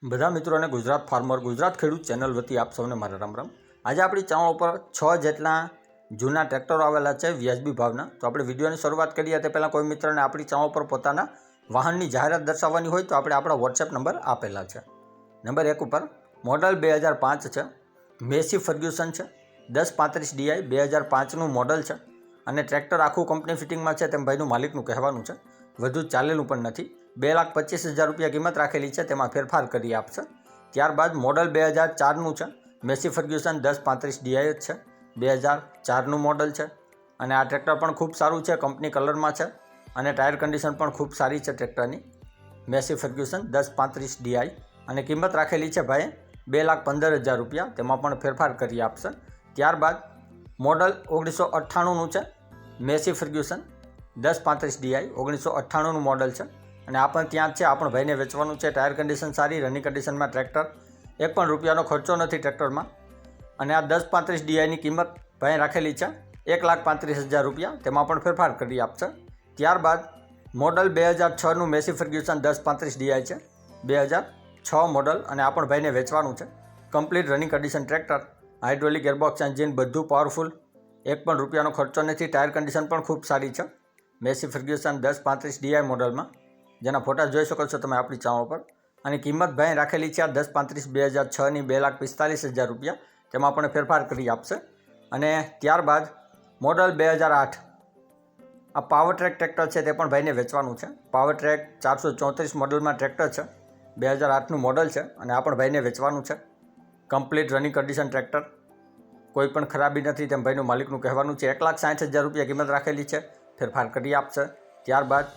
બધા મિત્રોને ગુજરાત ફાર્મર ગુજરાત ખેડૂત ચેનલ વતી આપ સૌને મારા રામ રામ। આજે આપણી ચેનલ ઉપર 6 જેટલા જૂના ટ્રેક્ટરો આવેલા છે વ્યાજબી ભાવના। તો આપણે વિડીયોની શરૂઆત કરીએ તે પહેલાં કોઈ મિત્રને આપણી ચેનલ ઉપર પોતાના વાહનની જાહેરાત દર્શાવવાની હોય તો આપણે આપણા વોટ્સએપ નંબર આપેલા છે। નંબર 1 ઉપર મોડલ 2005 છે, મેસી ફર્ગ્યુસન છે, 1035 DI 2005નું મોડલ છે અને ટ્રેક્ટર આખું કંપની ફિટિંગમાં છે તેમ ભાઈનું માલિકનું કહેવાનું છે। વધુ ચાલેલું પણ નથી। 2,25,000 રૂપિયા કિંમત રાખેલી છે, તેમાં ફેરફાર કરી આપશે। ત્યારબાદ મોડલ 2004નું છે, મેસી ફર્ગ્યુસન 1035 DI જ છે, 2004નું મોડલ છે અને આ ટ્રેક્ટર પણ ખૂબ સારું છે, કંપની કલરમાં છે અને ટાયર કન્ડિશન પણ ખૂબ સારી છે ટ્રેક્ટરની। મેસી ફર્ગ્યુસન 1035 DI અને કિંમત રાખેલી છે ભાઈ 2,15,000 રૂપિયા, તેમાં પણ ફેરફાર કરી આપશે। ત્યારબાદ મોડલ 1998નું છે, મેસી ફર્ગ્યુસન 1035 DI 1998નું મોડલ છે અને આ પણ ત્યાં જ છે, આ પણ ભાઈને વેચવાનું છે। ટાયર કન્ડિશન સારી, રનિંગ કન્ડિશનમાં ટ્રેક્ટર, એક પણ રૂપિયાનો ખર્ચો નથી ટ્રેક્ટરમાં અને આ 1035 DIની કિંમત ભાઈ રાખેલી છે 1,35,000 રૂપિયા, તેમાં પણ ફેરફાર કરી આપશે। ત્યારબાદ મોડલ 2006નું મેસી ફર્ગ્યુસન 1035 DI છે, 2006 મોડલ અને આ પણ ભાઈને વેચવાનું છે। Complete running condition tractor, hydraulic gearbox engine બધું પાવરફુલ, એક પણ રૂપિયાનો ખર્ચો નથી, ટાયર કન્ડિશન પણ ખૂબ સારી છે। મેસી ફર્ગ્યુસન 1035 DI મોડલમાં જેના ફોટા જોઈ શકો છો તમે આપણી ચેનલ પર અને કિંમત ભાઈ રાખેલી છે આ 1035 2006ની 2,45,000 રૂપિયા, તેમાં પણ ફેરફાર કરી આપશે। અને ત્યારબાદ મોડલ 2008 આ પાવર ટ્રેક ટ્રેક્ટર છે, તે પણ ભાઈને વેચવાનું છે। પાવર ટ્રેક 434 મોડલમાં ટ્રેક્ટર છે, 2008નું મોડલ છે અને આ પણ ભાઈને વેચવાનું છે। કમ્પ્લીટ રનિંગ કન્ડિશન ટ્રેક્ટર, કોઈ પણ ખરાબી નથી તેમ ભાઈનું માલિકનું કહેવાનું છે। 1,60,000 રૂપિયા કિંમત રાખેલી છે, ફેરફાર કરી આપશે। ત્યારબાદ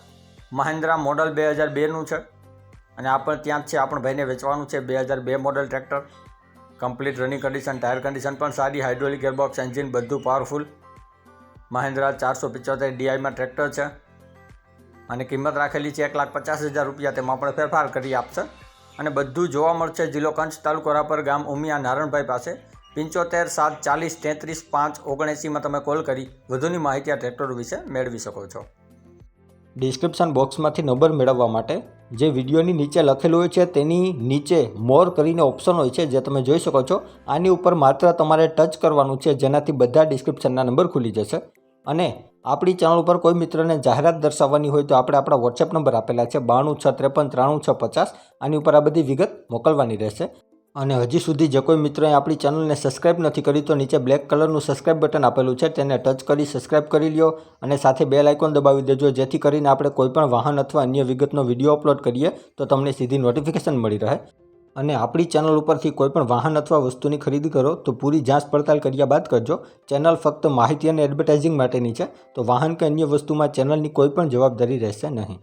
મહિન્દ્રા મોડલ 2002નું છે અને આ પણ ત્યાં જ છે, આ પણ ભાઈને વેચવાનું છે। 2002 model tractor, complete running condition, tyre condition પણ સારી, હાઇડ્રોલિક ગેરબોક્સ એન્જિન બધું પાવરફુલ, મહિન્દ્રા 475 DIમાં ટ્રેક્ટર છે અને કિંમત રાખેલી છે 1,50,000 રૂપિયા, તેમાં પણ ફેરફાર કરી આપશે। અને બધું જોવા મળશે જિલ્લો કચ્છ, તાલુકો રાપર, ગામ ઉમિયા, નારણભાઈ પાસે। 75 740 33 5 79માં તમે કોલ કરી વધુની માહિતી આ ટ્રેક્ટર વિશે મેળવી શકો છો। ડિસ્ક્રિપ્શન બોક્સમાંથી નંબર મેળવવા માટે જે વિડીયોની નીચે લખેલું હોય છે તેની નીચે મોર કરીને ઓપ્શન હોય છે, જે તમે જોઈ શકો છો। આની ઉપર માત્ર તમારે ટચ કરવાનું છે, જેનાથી બધા ડિસ્ક્રિપ્શનના નંબર ખુલી જશે। અને આપણી ચેનલ ઉપર કોઈ મિત્રને જાહેરાત દર્શાવવાની હોય તો આપણે આપણા વોટ્સએપ નંબર આપેલા છે 9263533650, આની ઉપર આ બધી વિગત મોકલવાની રહેશે। અને હજી સુધી જે કોઈ મિત્રોએ આપણી ચેનલને સબસ્ક્રાઇબ નથી કરી તો નીચે બ્લેક કલરનું સબસ્ક્રાઇબ બટન આપેલું છે, તેને ટચ કરી સબસ્ક્રાઇબ કરી લ્યો અને સાથે બેલ આઇકોન દબાવી દેજો, જેથી કરીને આપણે કોઈ પણ વાહન અથવા અન્ય વિગતનો વિડીયો અપલોડ કરીએ તો તમને સીધી નોટિફિકેશન મળી રહે। અને આપણી ચેનલ ઉપરથી કોઈ પણ વાહન અથવા વસ્તુની ખરીદી કરો તો પૂરી જાંચ પડતાલ કર્યા બાદ કરજો। ચેનલ ફક્ત માહિતી અને એડવર્ટાઇઝિંગ માટેની છે, તો વાહન કે અન્ય વસ્તુમાં ચેનલની કોઈ પણ જવાબદારી રહેશે નહીં।